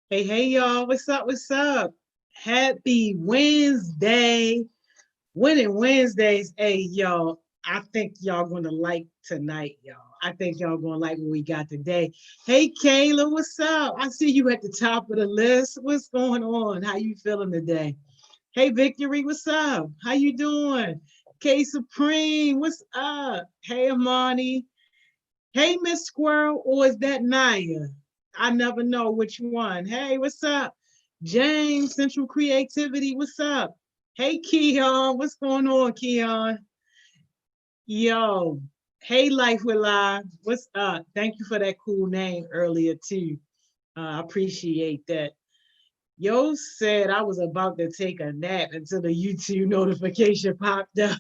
Hey, y'all. What's up? What's up? Happy Wednesday. Winning Wednesdays. Hey, y'all. I think y'all gonna like tonight, y'all. I think y'all gonna like what we got today. Hey, Kayla, what's up? I see you at the top of the list. What's going on? How you feeling today? Hey, Victory, what's up? How you doing? K Supreme, what's up? Hey, Amani. Hey, Miss Squirrel, or is that Naya? I never know which one. Hey, what's up? James, Central Creativity, what's up? Hey, Keon, what's going on, Keon? Yo, hey, Life with Live, what's up? Thank you for that cool name earlier, too. I appreciate that. Yo said I was about to take a nap until the YouTube notification popped up.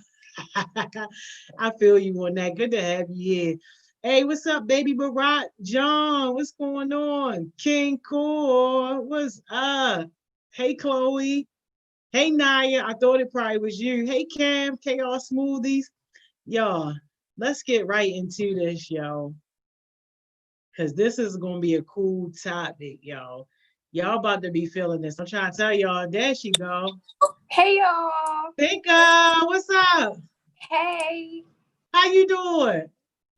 I feel you on that. Good to have you here. Hey, what's up, baby Barack? John, what's going on? King Core, what's up? Hey, Chloe. Hey, Naya. I thought it probably was you. Hey, Cam, Chaos Smoothies. Y'all, let's get right into this, y'all. Because this is going to be a cool topic, y'all. Y'all about to be feeling this. I'm trying to tell y'all. There she go. Hey y'all. Pinka, what's up? Hey. How you doing?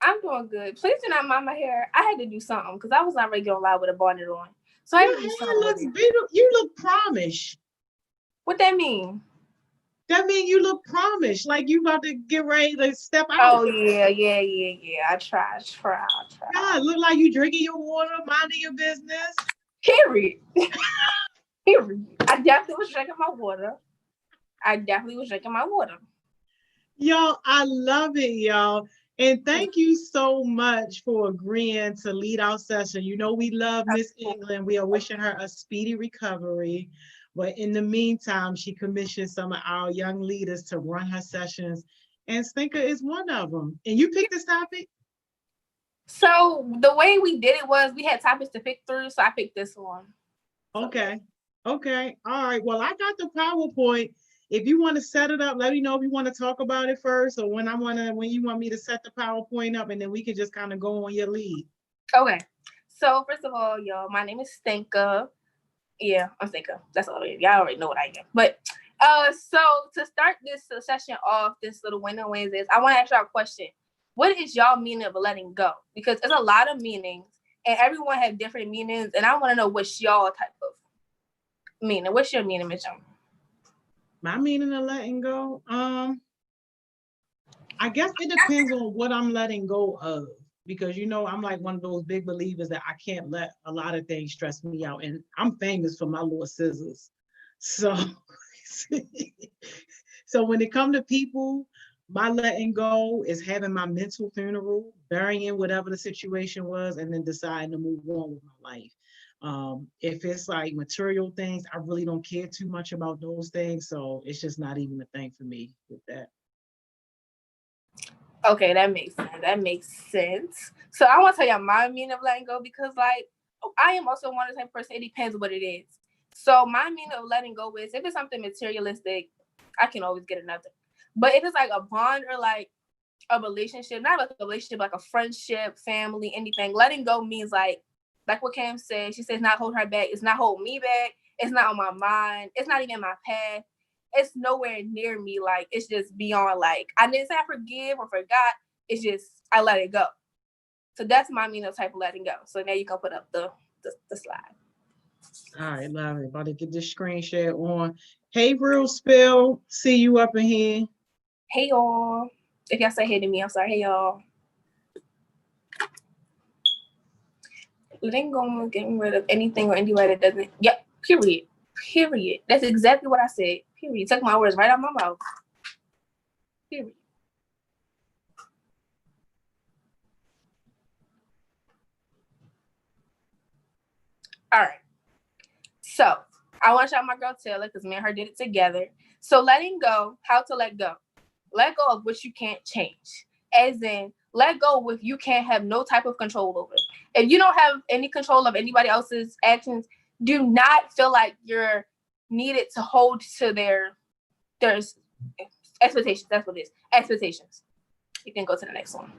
I'm doing good. Please do not mind my hair. I had to do something because I was not ready to go live with a bonnet on. So I had Your to do hair something with looks it. beautiful. You look promised. What that mean? That means you look promised. Like you about to get ready to step out. Oh yeah. I try. God, look like you drinking your water, minding your business. Period. Period. I definitely was drinking my water. Y'all, I love it, y'all. And thank you so much for agreeing to lead our session. You know, we love Miss England. We are wishing her a speedy recovery. But in the meantime, she commissioned some of our young leaders to run her sessions. And Stinker is one of them. And you picked this topic? So the way we did it was we had topics to pick through, so I picked this one. Okay. Okay. All right. Well, I got the PowerPoint. If you want to set it up, let me know if you want to talk about it first, or when you want me to set the PowerPoint up, and then we can just kind of go on your lead. Okay. So first of all, y'all, my name is Stinka. Yeah, I'm Stinka. That's all it is. Y'all already know what I am. But so to start this session off, this little winner Wednesdays, I want to ask y'all a question. What is y'all meaning of letting go? Because there's a lot of meanings, and everyone have different meanings, and I want to know what's y'all type of meaning. What's your meaning, Mitch? My meaning of letting go, I guess it depends on what I'm letting go of, because I'm like one of those big believers that I can't let a lot of things stress me out, and I'm famous for my little scissors. So, so when it comes to people, my letting go is having my mental funeral, burying whatever the situation was, and then deciding to move on with my life. If it's like material things, I really don't care too much about those things. So it's just not even a thing for me with that. Okay, that makes sense. So I want to tell y'all my meaning of letting go because, like, I am also one of the type of person. It depends what it is. So my meaning of letting go is if it's something materialistic, I can always get another. But if it's like a bond or like a relationship, not like a relationship, like a friendship, family, anything, letting go means like what Cam said. She says not hold her back. It's not holding me back. It's not on my mind. It's not even in my path. It's nowhere near me. Like, it's just beyond, like, I didn't say I forgive or forgot. It's just, I let it go. So that's my meaning of type of letting go. So now you can put up the slide. All right, love it. About to get this screen share on. Hey, Real Spill. See you up in here. Hey, y'all. If y'all say hey to me, I'm sorry. Hey, y'all. Letting go, getting rid of anything or anybody that doesn't. Yep. Period. That's exactly what I said. Period. Took my words right out my mouth. Period. All right. So I want to shout my girl Taylor because me and her did it together. So letting go, how to let go. Let go of what you can't change. As in, let go with you can't have no type of control over. If you don't have any control of anybody else's actions, do not feel like you're needed to hold to their expectations. That's what it is. Expectations. You can go to the next one.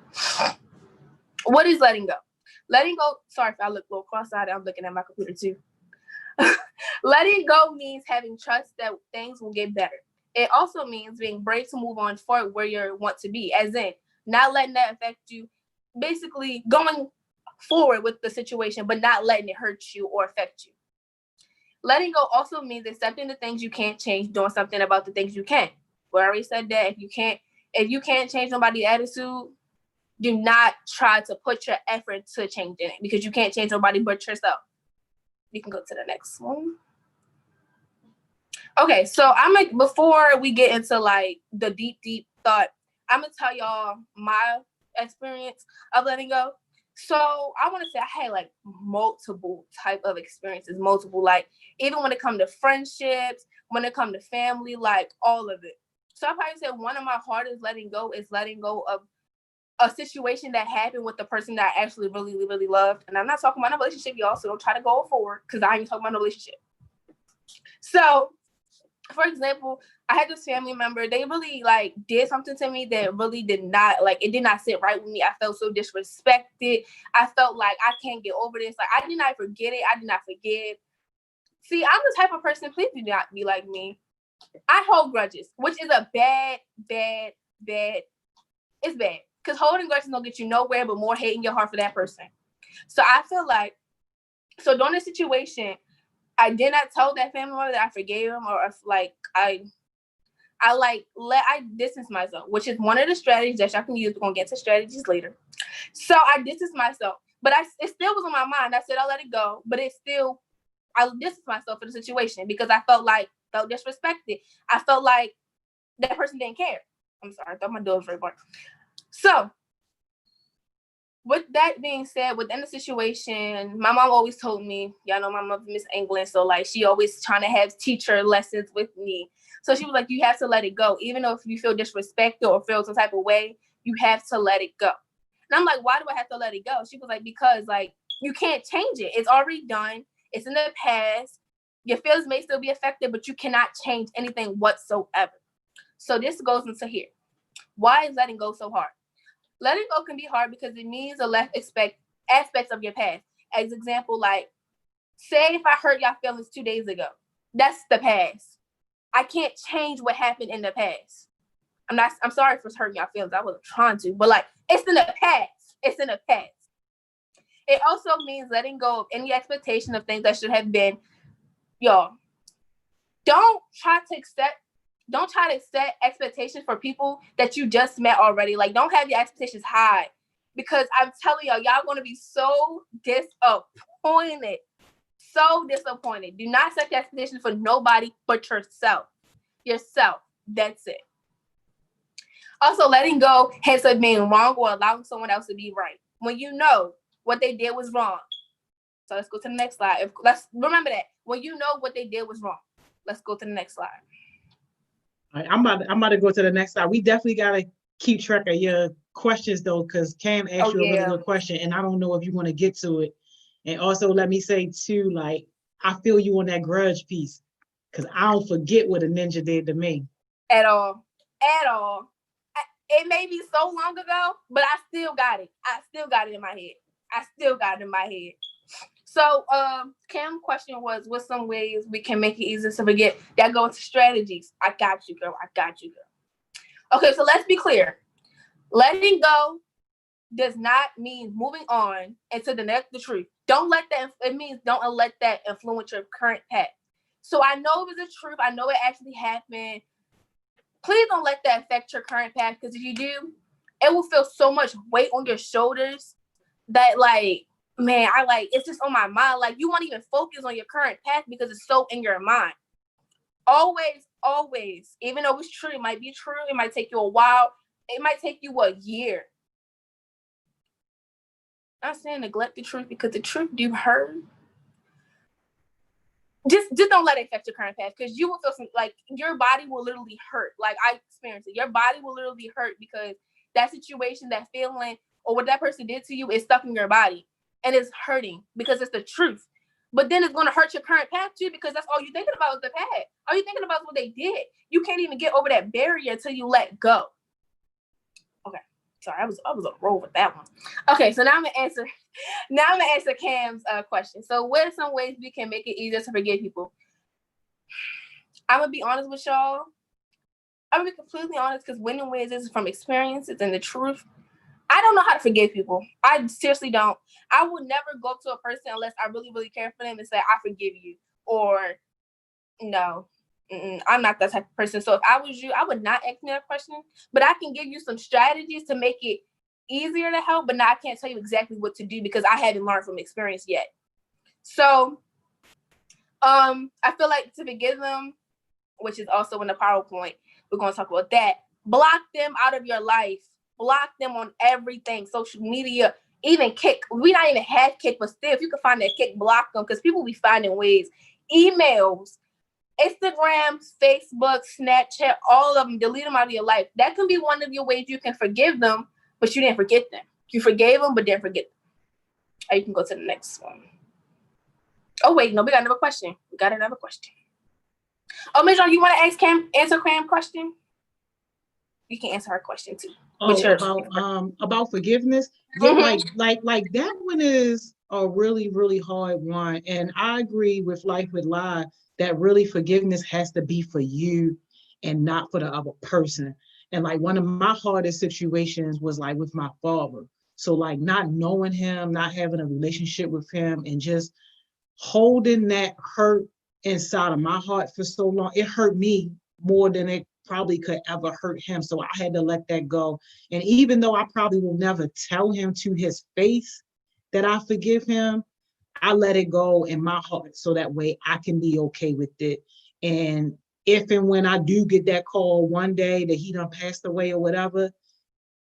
What is letting go? Letting go, sorry if I look a little cross-eyed, I'm looking at my computer too. Letting go means having trust that things will get better. It also means being brave to move on forward where you want to be, as in not letting that affect you, basically going forward with the situation, but not letting it hurt you or affect you. Letting go also means accepting the things you can't change, doing something about the things you can. We already said that if you can't change nobody's attitude, do not try to put your effort to changing it, because you can't change nobody but yourself. You can go to the next one. Okay, so before we get into like the deep thought, I'm gonna tell y'all my experience of letting go. So I want to say I had like multiple type of experiences, like even when it comes to friendships, when it comes to family, like all of it. So I probably say one of my hardest letting go is letting go of a situation that happened with the person that I actually really, really loved. And I'm not talking about a relationship, y'all, so don't try to go forward, because I ain't talking about a relationship. So, for example, I had this family member, they really like did something to me that really did not sit right with me. I felt so disrespected. I felt like I can't get over this. Like, I did not forget it. I did not forgive. See, I'm the type of person, please do not be like me. I hold grudges, which is a bad, it's bad. Because holding grudges don't get you nowhere but more hate in your heart for that person. So I feel like, so during this situation, I did not tell that family member that I forgave him, or if like I distanced myself, which is one of the strategies that y'all can use. We're gonna get to strategies later. So I distanced myself, but it still was on my mind. I said I let it go, but I distanced myself for the situation because I felt disrespected. I felt like that person didn't care. I'm sorry, I thought my door was very bark. So, with that being said, within the situation, my mom always told me, y'all know my mother, Miss England, so like she always trying to have teacher lessons with me. So she was like, you have to let it go. Even though if you feel disrespected or feel some type of way, you have to let it go. And I'm like, why do I have to let it go? She was like, because like you can't change it. It's already done. It's in the past. Your feelings may still be affected, but you cannot change anything whatsoever. So this goes into here. Why is letting go so hard? Letting go can be hard because it means to let aspects of your past. As example, like, say if I hurt y'all feelings 2 days ago, that's the past. I can't change what happened in the past. I'm sorry for hurting y'all feelings. I wasn't trying to, but like, it's in the past. It's in the past. It also means letting go of any expectation of things that should have been. Y'all, don't try to set expectations for people that you just met already. Like, don't have your expectations high, because I'm telling y'all going to be so disappointed. So disappointed. Do not set your expectations for nobody but yourself. That's it. Also, letting go has of being wrong or allowing someone else to be right when you know what they did was wrong. So let's go to the next slide. Let's remember that when you know what they did was wrong. Let's go to the next slide. All right, I'm about to go to the next slide. We definitely gotta keep track of your questions though, because Cam asked you a really good question, and I don't know if you want to get to it. And also, let me say too, like, I feel you on that grudge piece, because I don't forget what a ninja did to me. At all. It may be so long ago, but I still got it. In my head. So, Cam's question was, what's some ways we can make it easier to forget? That go into strategies. I got you, girl. Okay, so let's be clear. Letting go does not mean moving on and to the truth. It means don't let that influence your current path. So I know it was a truth. I know it actually happened. Please don't let that affect your current path, because if you do, it will feel so much weight on your shoulders that, like, man, it's just on my mind. Like, you won't even focus on your current path because it's so in your mind. Always, even though it's true, it might be true. It might take you a while. It might take you a year. I'm not saying neglect the truth, because the truth do hurt. Just don't let it affect your current path, because you will feel like your body will literally hurt. Like, I experienced it. Your body will literally hurt because that situation, that feeling, or what that person did to you is stuck in your body, and it's hurting because it's the truth. But then it's going to hurt your current path too, because that's all you're thinking about is the past. All you're thinking about is what they did. You can't even get over that barrier until you let go. Okay. Sorry, I was on a roll with that one. Okay, so now I'm gonna answer. Now I'm gonna answer Cam's question. So, what are some ways we can make it easier to forgive people? I'm gonna be honest with y'all. I'm gonna be completely honest because winning ways is from experiences and the truth. I don't know how to forgive people. I seriously don't. I would never go up to a person unless I really, really care for them and say, I forgive you. Or, no, I'm not that type of person. So if I was you, I would not ask me that question. But I can give you some strategies to make it easier to help. But now I can't tell you exactly what to do because I haven't learned from experience yet. So I feel like to forgive them, which is also in the PowerPoint, we're going to talk about that. Block them out of your life. Block them on everything, social media, even Kick. We not even have Kick, but still, if you can find that Kick, block them because people be finding ways. Emails, Instagram, Facebook, Snapchat, all of them, delete them out of your life. That can be one of your ways you can forgive them, but you didn't forget them. You forgave them, but didn't forget them. Or you can go to the next one. Oh, wait, no, we got another question. Oh, Ms. John, you want to answer Cam's question? You can answer her question too. About forgiveness. Yeah, like that one is a really, really hard one. And I agree with Life with Lie that really forgiveness has to be for you and not for the other person. And like one of my hardest situations was like with my father. So like not knowing him, not having a relationship with him, and just holding that hurt inside of my heart for so long, it hurt me more than it probably could ever hurt him. So I had to let that go. And even though I probably will never tell him to his face that I forgive him, I let it go in my heart so that way I can be okay with it. And if and when I do get that call one day that he done passed away or whatever,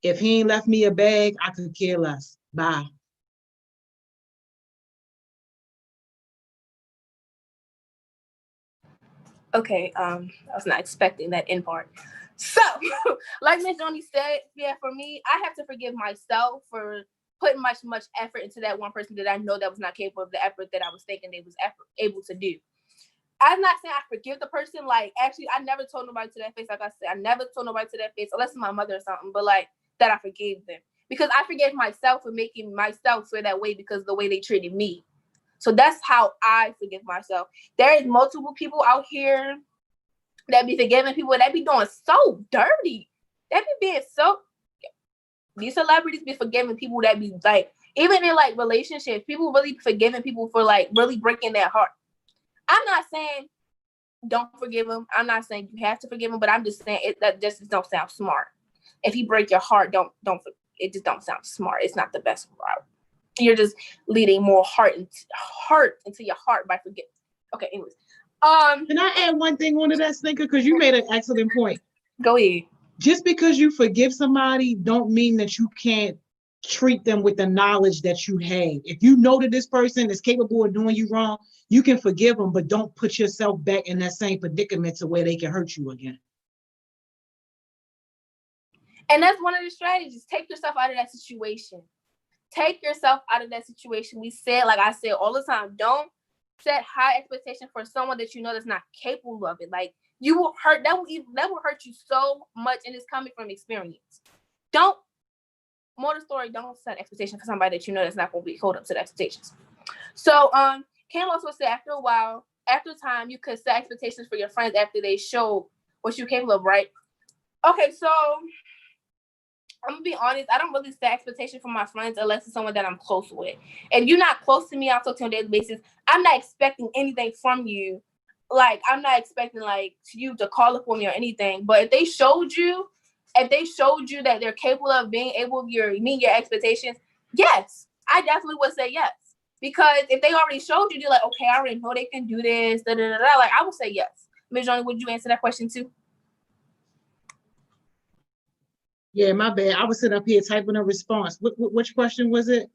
if he ain't left me a bag, I could care less. Bye. Okay, I was not expecting that end part. So, like Miss Johnny said, yeah, for me, I have to forgive myself for putting much effort into that one person that I know that was not capable of the effort that I was thinking they was able to do. I'm not saying I forgive the person. Like, actually, I never told nobody to that face. Like I said, I never told nobody to that face, unless it's my mother or something. But like that, I forgave them because I forgave myself for making myself feel that way because of the way they treated me. So that's how I forgive myself. There is multiple people out here that be forgiving people that be doing so dirty. That be being so. These celebrities be forgiving people that be like, even in like relationships, people really forgiving people for like really breaking their heart. I'm not saying don't forgive him. I'm not saying you have to forgive him, but I'm just saying that just don't sound smart. If he break your heart, don't. It just don't sound smart. It's not the best route. You're just leading more hurt into your heart by forgetting. Okay, anyways. Can I add one thing onto that, Stinker? Because you made an excellent point. Go ahead. Just because you forgive somebody don't mean that you can't treat them with the knowledge that you have. If you know that this person is capable of doing you wrong, you can forgive them, but don't put yourself back in that same predicament to where they can hurt you again. And that's one of the strategies. Take yourself out of that situation. Take yourself out of that situation. We said, like I said all the time, don't set high expectations for someone that you know that's not capable of it. Like you will hurt. That will hurt you so much, and it's coming from experience. Don't set expectations for somebody that you know that's not going to be hold up to the expectations. So, Cam also said after time, you could set expectations for your friends after they show what you're capable of, right? Okay, so I'm gonna be honest, I don't really set expectations for my friends unless it's someone that I'm close with. If you're not close to me, I'll talk to you on a daily basis. I'm not expecting anything from you. Like, I'm not expecting like you to call up on me or anything. But if they showed you that they're capable of being able to meet your expectations, yes, I definitely would say yes. Because if they already showed you, they're like, okay, I already know they can do this, like I would say yes. Ms. Johnny, would you answer that question too? Yeah, my bad. I was sitting up here typing a response. Which question was it?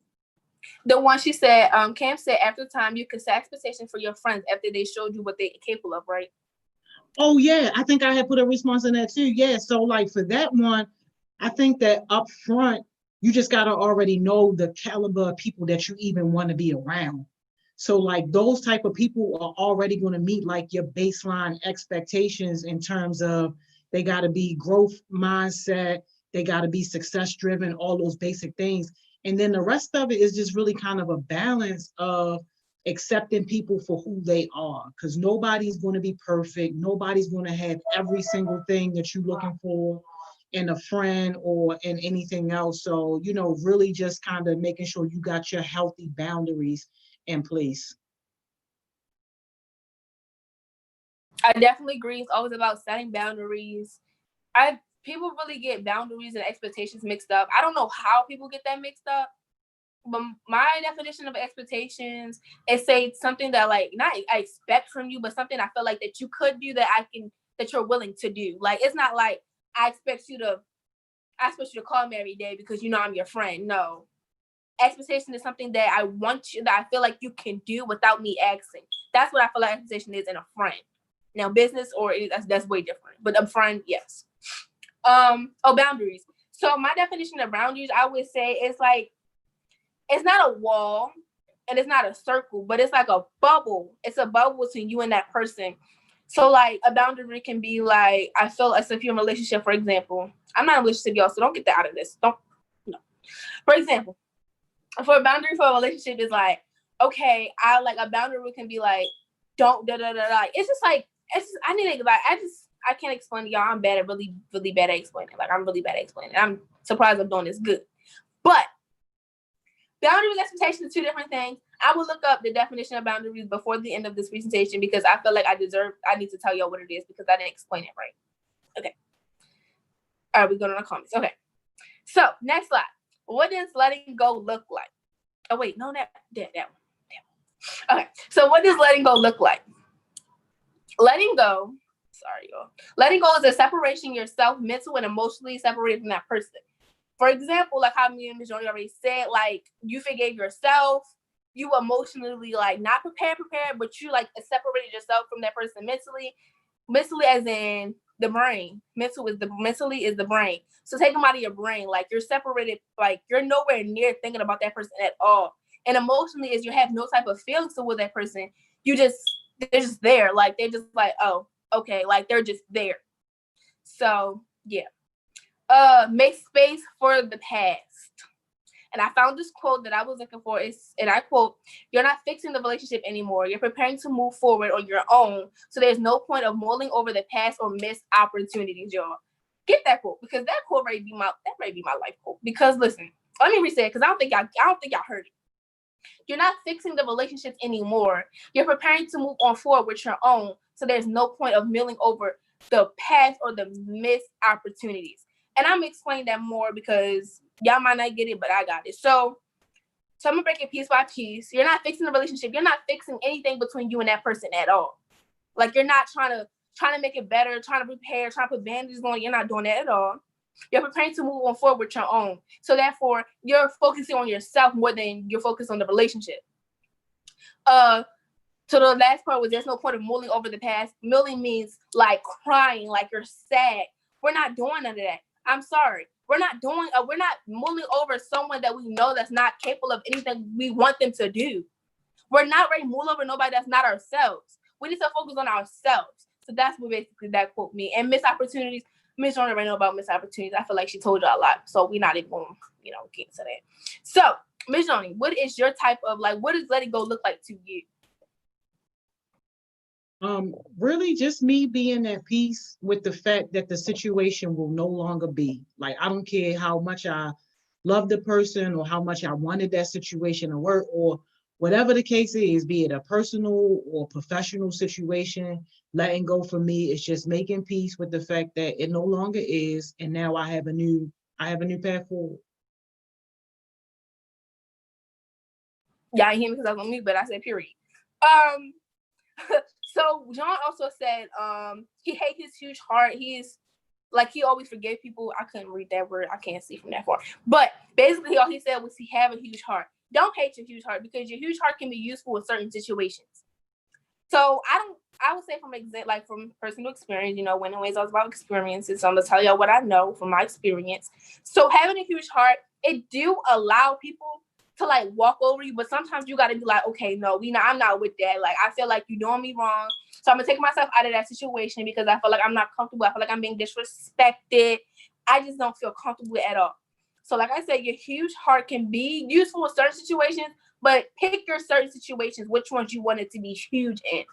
The one she said, Cam said, after time, you can set expectations for your friends after they showed you what they're capable of, right? Oh, yeah. I think I had put a response in that too. Yeah. So like for that one, I think that up front, you just got to already know the caliber of people that you even want to be around. So like those type of people are already going to meet like your baseline expectations in terms of they got to be growth mindset. They got to be success driven, all those basic things. And then the rest of it is just really kind of a balance of accepting people for who they are, because nobody's going to be perfect. Nobody's going to have every single thing that you're looking for in a friend or in anything else. So, really just kind of making sure you got your healthy boundaries in place. I definitely agree. It's always about setting boundaries. People really get boundaries and expectations mixed up. I don't know how people get that mixed up, but my definition of expectations is say something that like not I expect from you, but something I feel like that you could do that you're willing to do. Like it's not like I expect you to call me every day because I'm your friend. No. Expectation is something that I feel like you can do without me asking. That's what I feel like expectation is in a friend. Now business that's way different. But a friend, yes. Boundaries. So my definition of boundaries, I would say it's like it's not a wall and it's not a circle, but it's like a bubble. It's a bubble between you and that person. So like a boundary can be like, I feel as if you're in a relationship, for example. I'm not in a relationship, y'all, so don't get that out of this. No. For example, for a boundary for a relationship is like, okay, a boundary can be like, don't da da da da. It's just like I can't explain to y'all. I'm bad at really, really bad at explaining. Like I'm really bad at explaining. I'm surprised I'm doing this good. But boundary and expectation are two different things. I will look up the definition of boundaries before the end of this presentation because I feel like I need to tell y'all what it is because I didn't explain it right. Okay. All right, we're going to the comments. Okay. So next slide. What does letting go look like? Oh wait, no, that one. Okay. So what does letting go look like? Letting go is a separation yourself mental and emotionally separated from that person. For example, like how me and Ms. Johnny already said, like you forgave yourself, you emotionally like not prepared, but you like separated yourself from that person mentally as in the brain. Mentally is the brain. So take them out of your brain. Like you're separated, like you're nowhere near thinking about that person at all. And emotionally is you have no type of feelings toward that person. They're just there. Like they're just like, oh, okay, like they're just there. So yeah. Make space for the past. And I found this quote that I was looking for and I quote, "You're not fixing the relationship anymore. You're preparing to move forward on your own. So there's no point of mulling over the past or missed opportunities, y'all." Get that quote because that quote might be my life quote. Because listen, let me reset because I don't think y'all heard it. You're not fixing the relationships anymore. You're preparing to move on forward with your own. So there's no point of milling over the past or the missed opportunities. And I'm explaining that more because y'all might not get it, but I got it. So I'm gonna break it piece by piece. You're not fixing the relationship. You're not fixing anything between you and that person at all. Like you're not trying to make it better, trying to prepare, trying to put bandages on. You're not doing that at all. You're preparing to move on forward with your own. So therefore, you're focusing on yourself more than you're focused on the relationship. So the last part was there's no point of mulling over the past. Milling means like crying, like you're sad. We're not doing none of that. I'm sorry. We're not mulling over someone that we know that's not capable of anything we want them to do. We're not ready to mull over nobody that's not ourselves. We need to focus on ourselves. So that's what basically that quote means. And missed opportunities. Miss Jordan already know about missed opportunities. I feel like she told you a lot. So we're not even going to, get into that. So, Miss Johnny, what is your type of what does letting go look like to you? Really just me being at peace with the fact that the situation will no longer be. Like, I don't care how much I love the person or how much I wanted that situation to work or whatever the case is, be it a personal or professional situation, letting go for me is just making peace with the fact that it no longer is. And now I have a new path forward. Y'all ain't hear me because I was on mute, but I said period. So John also said he hates his huge heart. He's like he always forgave people. I couldn't read that word. I can't see from that far. But basically all he said was he have a huge heart. Don't hate your huge heart because your huge heart can be useful in certain situations. So I would say from personal experience, when always I was about experiences. So I'm gonna tell y'all what I know from my experience. So having a huge heart, it do allow people to walk over you, but sometimes you gotta be like, okay, no, I'm not with that. Like I feel like you're doing me wrong. So I'm gonna take myself out of that situation because I feel like I'm not comfortable. I feel like I'm being disrespected. I just don't feel comfortable with at all. So like I said, your huge heart can be useful in certain situations, but pick your certain situations, which ones you want it to be huge in.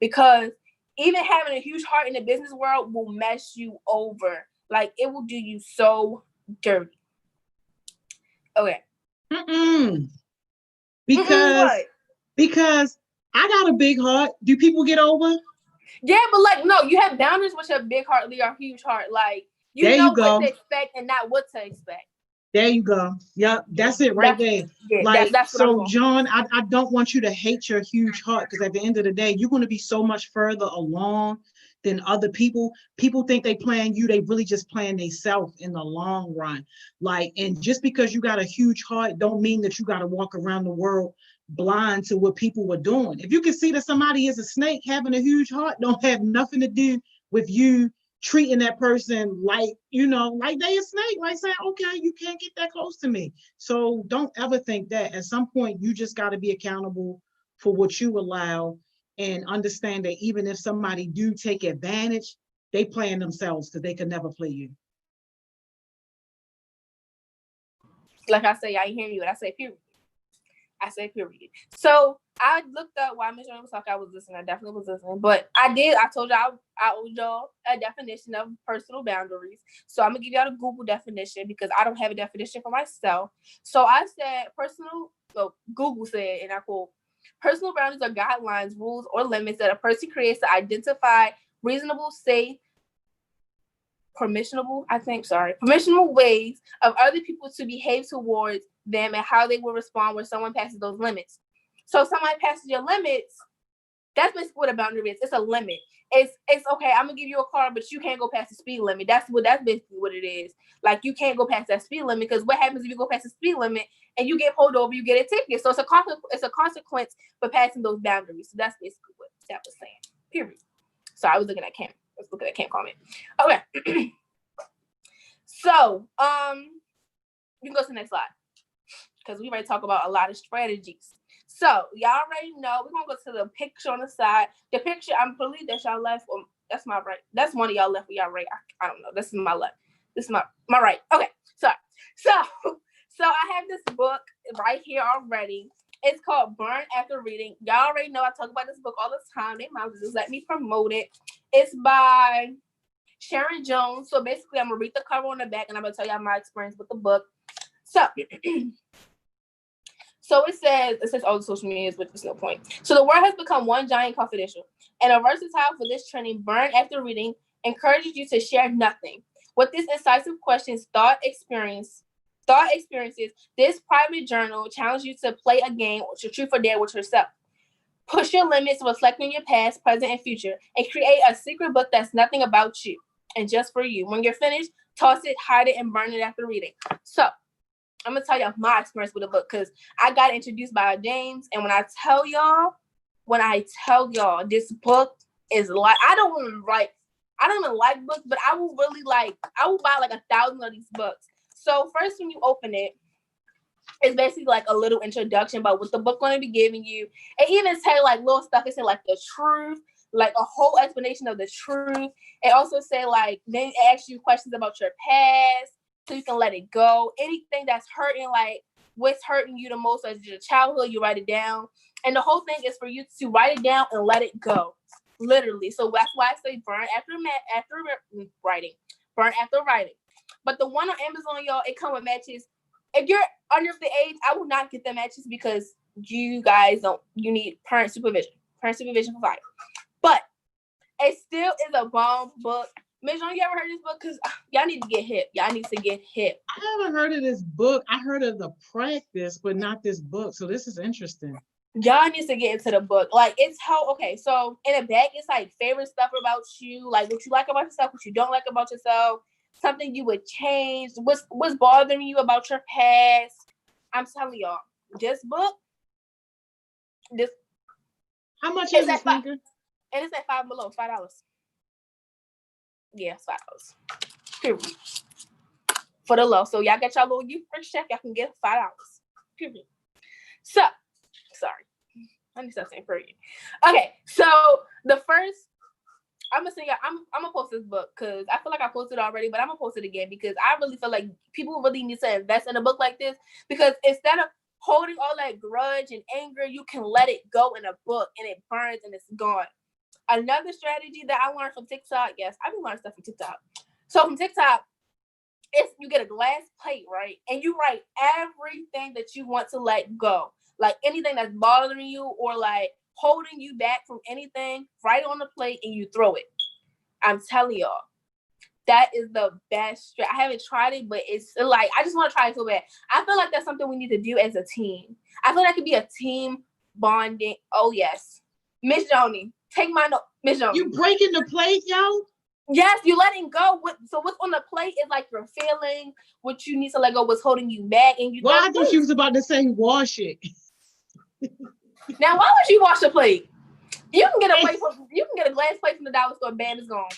Because even having a huge heart in the business world will mess you over. Like, it will do you so dirty. Okay. Because I got a big heart. Do people get over? Yeah, but like, no, you have boundaries with your big heart, your huge heart. Like, you there know you go. what to expect and not what to expect. There you go. Yep, that's it right there. Yeah, like, that's so John, I don't want you to hate your huge heart, because at the end of the day, you're going to be so much further along than other people. People think they plan you, they really just plan themselves in the long run. Like, and just because you got a huge heart don't mean that you got to walk around the world blind to what people were doing. If you can see that somebody is a snake, having a huge heart don't have nothing to do with you treating that person like, like they a snake, like saying, okay, you can't get that close to me. So don't ever think that. At some point, you just got to be accountable for what you allow, and understand that even if somebody do take advantage, they playing themselves, because they could never play you. Like I say, I ain't hearing you, and I say period. Period. So I looked up while Miss Jones was talking. I was listening. I definitely was listening. But I told y'all I owed y'all a definition of personal boundaries. So I'm gonna give y'all the Google definition, because I don't have a definition for myself. So I said Google said, and I quote, personal boundaries are guidelines, rules, or limits that a person creates to identify reasonable, safe, permissionable ways of other people to behave towards them, and how they will respond when someone passes those limits. So if somebody passes your limits, that's basically what a boundary is. It's a limit. It's okay, I'm gonna give you a car, but you can't go past the speed limit. That's basically what it is. Like, you can't go past that speed limit, because what happens if you go past the speed limit and you get pulled over, you get a ticket. So it's a consequence for passing those boundaries. So that's basically what that was saying. Period. So I was looking at Cam. Comment. Okay. So you can go to the next slide, because we already talk about a lot of strategies. So y'all already know, we're gonna go to the picture on the side. The picture, I believe that y'all left. That's my right. That's one of y'all left with y'all right. I don't know. This is my left. This is my right. Okay. So I have this book right here already. It's called Burn After Reading. Y'all already know I talk about this book all the time. They might just let me promote it. It's by Sharon Jones. So basically, I'm gonna read the cover on the back, and I'm gonna tell y'all my experience with the book. So it says all the social medias, but there's no point. So the world has become one giant confidential, and a versatile for this training. Burn After Reading encourages you to share nothing. With this incisive questions, thought experiences, this private journal challenges you to play a game, or to truth or dare with yourself. Push your limits, reflect on your past, present, and future, and create a secret book that's nothing about you and just for you. When you're finished, toss it, hide it, and burn it after reading. So I'm gonna tell y'all my experience with the book, because I got introduced by James, and when I tell y'all, this book is like, I don't even like books, but I will buy like 1,000 of these books. So first, when you open it, it's basically like a little introduction about what the book going to be giving you. It even say like little stuff. It say like the truth, like a whole explanation of the truth. It also say like, then it asks you questions about your past, so you can let it go. Anything that's hurting, like what's hurting you the most as your childhood, you write it down. And the whole thing is for you to write it down and let it go, literally. So that's why I say burn after writing. Burn after writing. But the one on Amazon, y'all, it comes with matches. If you're under the age, I will not get the matches, because you guys you need parent supervision for fire. But it still is a bomb book. Miss John, you ever heard of this book? Because y'all need to get hip. Y'all need to get hip. I haven't heard of this book. I heard of the practice, but not this book. So this is interesting. Y'all need to get into the book. Like, it's okay, so in the back, it's like favorite stuff about you, like what you like about yourself, what you don't like about yourself, something you would change, what's bothering you about your past. I'm telling y'all, this book, how much is this, nigga? And it's at $5. Yeah, it's $5. Period. For the low. So y'all get y'all little youth first check, y'all can get $5. Period. So, sorry. Let me stop saying period. Okay, so the first I'm gonna say, yeah, I'm gonna post this book because I feel like I posted it already, but I'm gonna post it again because I really feel like people really need to invest in a book like this, because instead of holding all that grudge and anger, you can let it go in a book and it burns and it's gone. Another strategy that I learned from TikTok, yes, I've been learning stuff from TikTok. So from TikTok, it's you get a glass plate, right? And you write everything that you want to let go. Like anything that's bothering you or like holding you back from anything, write it on the plate and you throw it. I'm telling y'all, that is the best. I haven't tried it, but it's like, I just want to try it so bad. I feel like that's something we need to do as a team. I feel that could be a team bonding. Oh, yes. Miss Joni, take my note. Miss Joni. You breaking the plate, yo? Yes, you letting go. So what's on the plate is like your feeling, what you need to let go, what's holding you back, and you. Well, I thought you was about to say wash it. Now, why would you wash the plate? You can get a plate you can get a glass plate from the dollar store. Bam, it's gone.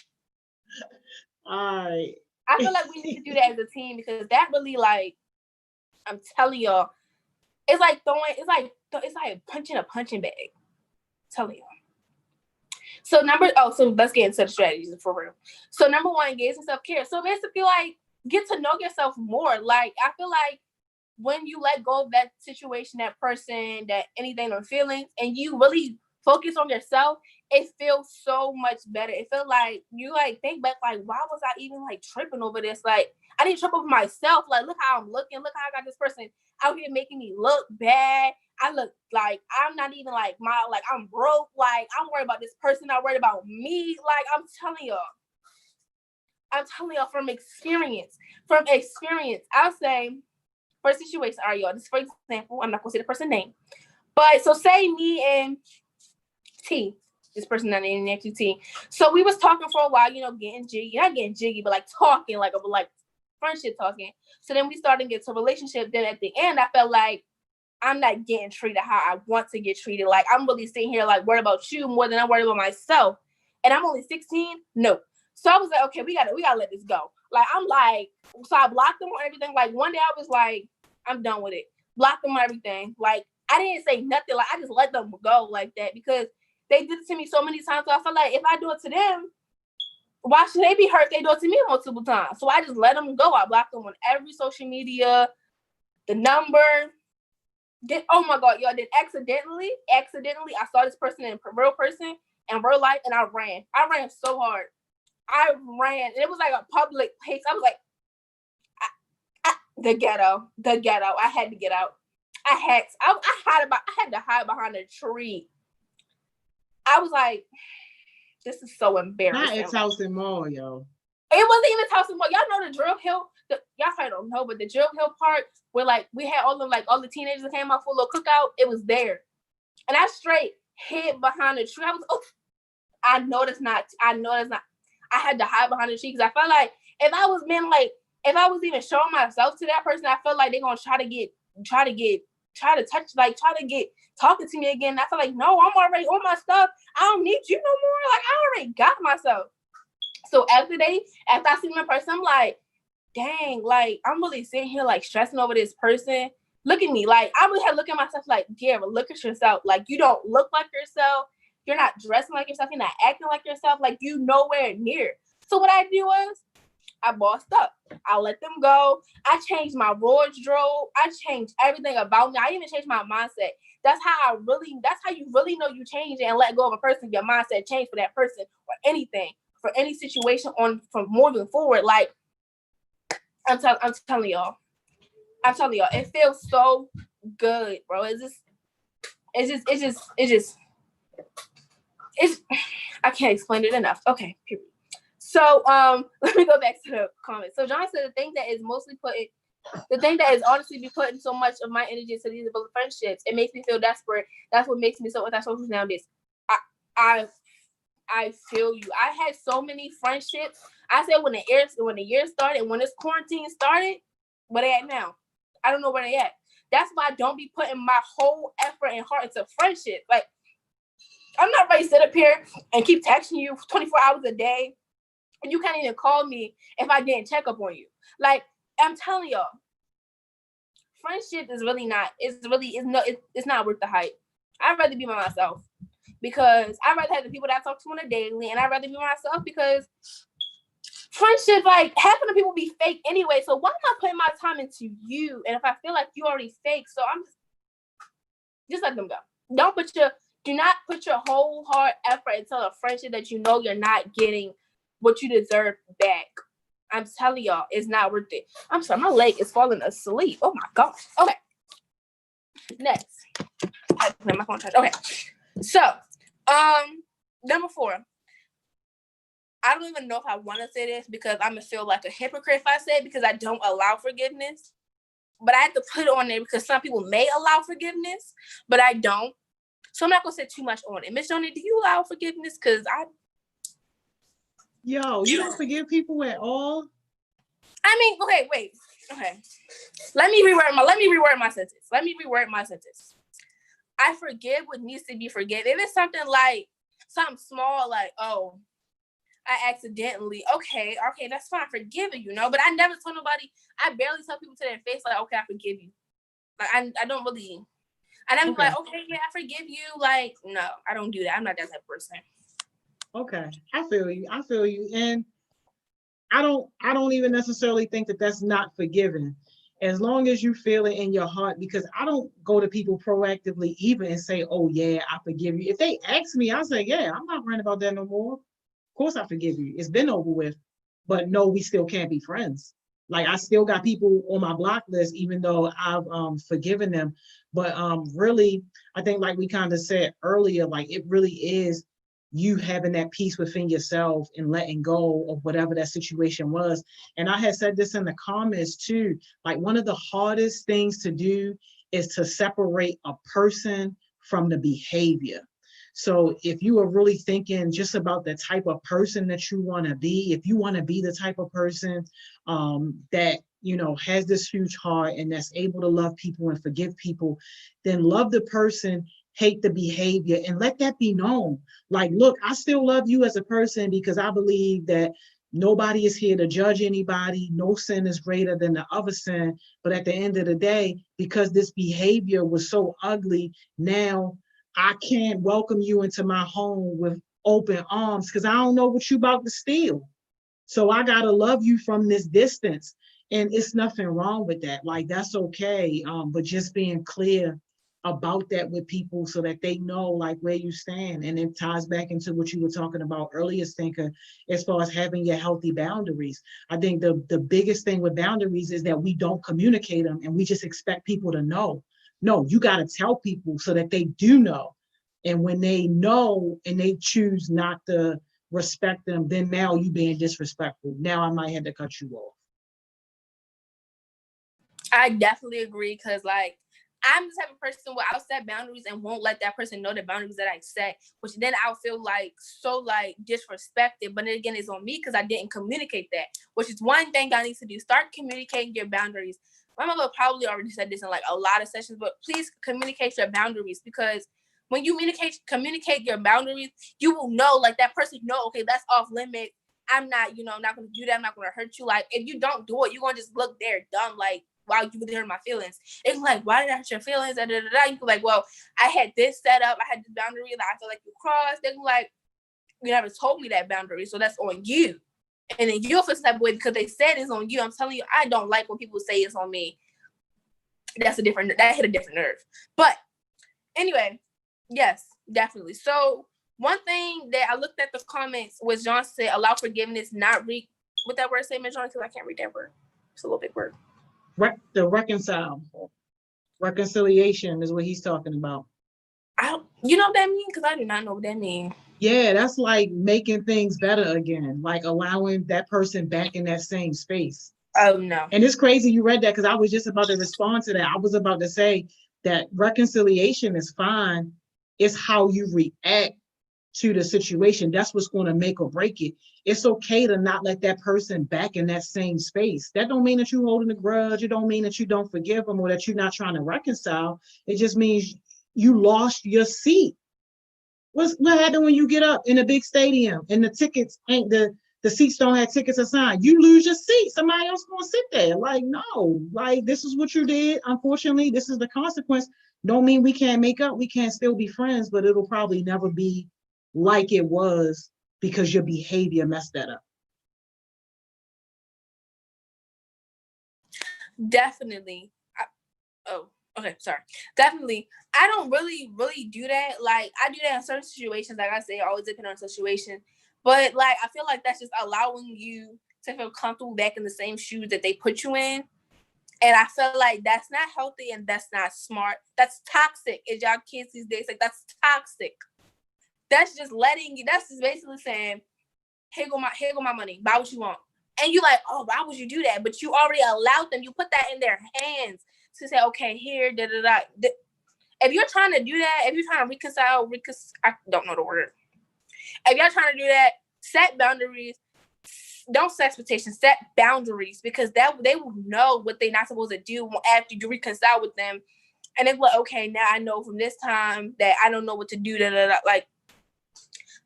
All right. I feel like we need to do that as a team because that really, like, I'm telling y'all, it's like punching a punching bag. I'm telling y'all. So let's get into the strategies for real. So number one, engage in self-care. So basically, like, get to know yourself more. Like, I feel like when you let go of that situation, that person, that anything or feelings, and you really focus on yourself, it feels so much better. It feels like you like think back, like, why was I even like tripping over this? Like, I didn't trip over myself. Like, look how I'm looking. Look how I got this person out here making me look bad. I look like I'm not even like I'm broke. Like, I'm worried about this person. I'm worried about me. Like, I'm telling y'all from experience. I'll say, for situation, all right, y'all. This, for example, I'm not gonna say the person's name, but so say me and T, this person not named next to T. So we was talking for a while, getting jiggy, not getting jiggy, but like talking, like friendship talking. So then we started to get to a relationship. Then at the end, I felt like I'm not getting treated how I want to get treated. Like, I'm really sitting here like worried about you more than I'm worried about myself. And I'm only 16. No. So I was like, okay, we gotta let this go. Like, I'm like, so I blocked them on everything. Like, one day I was like, I'm done with it. Blocked them on everything. Like, I didn't say nothing. Like, I just let them go like that because they did it to me so many times. So I feel like if I do it to them, why should they be hurt if they do it to me multiple times? So I just let them go. I blocked them on every social media, the number. Oh my God, y'all, did accidentally, I saw this person in real life, and I ran. I ran so hard. I ran. It was like a public place. I was like, the ghetto. I had to get out. I had to hide behind a tree. I was like, this is so embarrassing. Not it's House and Mall, yo. It wasn't even House and Mall. Y'all know the Drill Hill. Y'all probably don't know, but the Drill Hill part where like we had all the teenagers that came out for a little cookout. It was there, and I straight hid behind the tree. I was, I know that's not. I had to hide behind the tree because I felt like if I was even showing myself to that person, I felt like they're gonna try to touch, like try to get talking to me again. I feel like, no, I'm already on my stuff. I don't need you no more. Like, I already got myself. So after I see my person, I'm like, dang, like, I'm really sitting here like stressing over this person. Look at me. Like, I really had to look at myself like, yeah, but look at yourself. Like, you don't look like yourself. You're not dressing like yourself. You're not acting like yourself. Like, you nowhere near. So what I do was I bossed up. I let them go. I changed my wardrobe. I changed everything about me. I even changed my mindset. That's how you really know you change and let go of a person. Your mindset changed for that person or anything, for any situation from moving forward. Like, I'm telling y'all, it feels so good, bro. I can't explain it enough. Okay, period. So let me go back to the comments. So John said the thing that is honestly be putting so much of my energy into these friendships, it makes me feel desperate. That's what makes me so antisocial nowadays. I feel you. I had so many friendships. I said when the year started, when this quarantine started, where they at now? I don't know where they at. That's why I don't be putting my whole effort and heart into friendship. Like, I'm not ready to sit up here and keep texting you 24 hours a day. And you can't even call me if I didn't check up on you. Like, I'm telling y'all, friendship is really not. It's not worth the hype. I'd rather be by myself. because I'd rather have the people that I talk to on a daily, and I'd rather be myself because friendship, like, half of the people be fake anyway. So why am I putting my time into you? And if I feel like you already fake, so I'm just let them go. Do not put your whole heart effort into a friendship that you know you're not getting what you deserve back. I'm telling y'all, it's not worth it. I'm sorry, my leg is falling asleep. Oh my gosh. Okay. Next. I put my phone charge. Okay. So, number 4. I don't even know if I want to say this because I'm gonna feel like a hypocrite if I say it because I don't allow forgiveness. But I have to put it on there because some people may allow forgiveness, but I don't. So I'm not gonna say too much on it. Miss Joni, do you allow forgiveness? Because you don't forgive people at all? I mean, okay, wait. Okay. Let me reword my sentence. I forgive what needs to be forgiven. If it's something small, like, oh, I accidentally, okay, that's fine, forgiving you, but I never tell nobody, I barely tell people to their face, like, okay, I forgive you. Like, I don't really, I never be like, okay, yeah, I forgive you. Like, no, I don't do that. I'm not that type of person. Okay, I feel you. And I don't even necessarily think that that's not forgiving. As long as you feel it in your heart, because I don't go to people proactively even and say, oh yeah, I forgive you. If they ask me, I say, yeah, I'm not worrying about that no more. Of course I forgive you. It's been over with. But no, we still can't be friends. Like, I still got people on my block list, even though I've forgiven them. But really, I think, like we kind of said earlier, like, it really is you having that peace within yourself and letting go of whatever that situation was. And I had said this in the comments too, like, one of the hardest things to do is to separate a person from the behavior. So if you are really thinking just about the type of person that you want to be, if you want to be the type of person that, has this huge heart and that's able to love people and forgive people, then love the person, hate the behavior, and let that be known. Like, look, I still love you as a person because I believe that nobody is here to judge anybody. No sin is greater than the other sin. But at the end of the day, because this behavior was so ugly, now I can't welcome you into my home with open arms because I don't know what you about to steal. So I got to love you from this distance. And it's nothing wrong with that. Like, that's okay. But just being clear about that with people so that they know, like, where you stand. And it ties back into what you were talking about earlier, Stinker, as far as having your healthy boundaries. I think the biggest thing with boundaries is that we don't communicate them and we just expect people to know. No, you got to tell people so that they do know. And when they know and they choose not to respect them, then now you being disrespectful. Now I might have to cut you off. I definitely agree because, like, I'm the type of person where I'll set boundaries and won't let that person know the boundaries that I set, which then I'll feel like so disrespected. But then again, it's on me because I didn't communicate that, which is one thing I need to do. Start communicating your boundaries. My mother probably already said this in like a lot of sessions, but please communicate your boundaries because when you communicate your boundaries, you will know, like, that person know, okay, that's off limit. I'm not, not going to do that. I'm not going to hurt you. Like, if you don't do it, you're going to just look there dumb, like, wow, you really hurt my feelings. It's like, why did I hurt your feelings? You can be like, well, I had this set up. I had this boundary that I feel like you crossed. They're like, you never told me that boundary, so that's on you. And then you'll feel some type of way because they said it's on you. I'm telling you, I don't like when people say it's on me. That hit a different nerve. But anyway, yes, definitely. So one thing that I looked at the comments was John said, allow forgiveness, not what that word say, Miss John, because I can't read that word. It's a little big word. The reconciliation is what he's talking about. You know what that means? Because I do not know what that means. Yeah, that's like making things better again, like allowing that person back in that same space. Oh, no. And it's crazy you read that because I was just about to respond to that. I was about to say that reconciliation is fine. It's how you react to the situation. That's what's going to make or break it. It's okay to not let that person back in that same space. That don't mean that you're holding a grudge. It don't mean that you don't forgive them or that you're not trying to reconcile. It just means you lost your seat. What happened when you get up in a big stadium and the tickets ain't the seats don't have tickets assigned? You lose your seat. Somebody else gonna sit there. Like, no, like, this is what you did. Unfortunately, this is the consequence. Don't mean we can't make up. We can't still be friends, but it'll probably never be like it was because your behavior messed that up. Definitely. Oh, okay, sorry. Definitely. I don't really do that. Like, I do that in certain situations. Like I say, always depend on the situation. But, like, I feel like that's just allowing you to feel comfortable back in the same shoes that they put you in. And I feel like that's not healthy and that's not smart. That's toxic. As y'all kids these days, like, that's toxic. That's just letting you, that's just basically saying, here go my money. Buy what you want. And you're like, oh, why would you do that? But you already allowed them. You put that in their hands to say, okay, here, da da da. If you're trying to do that, if you're trying to reconcile, I don't know the word. If you're trying to do that, set boundaries. Don't set expectations. Set boundaries, because that they will know what they're not supposed to do after you reconcile with them. And they're like, okay, now I know from this time that I don't know what to do. Da da da. Like,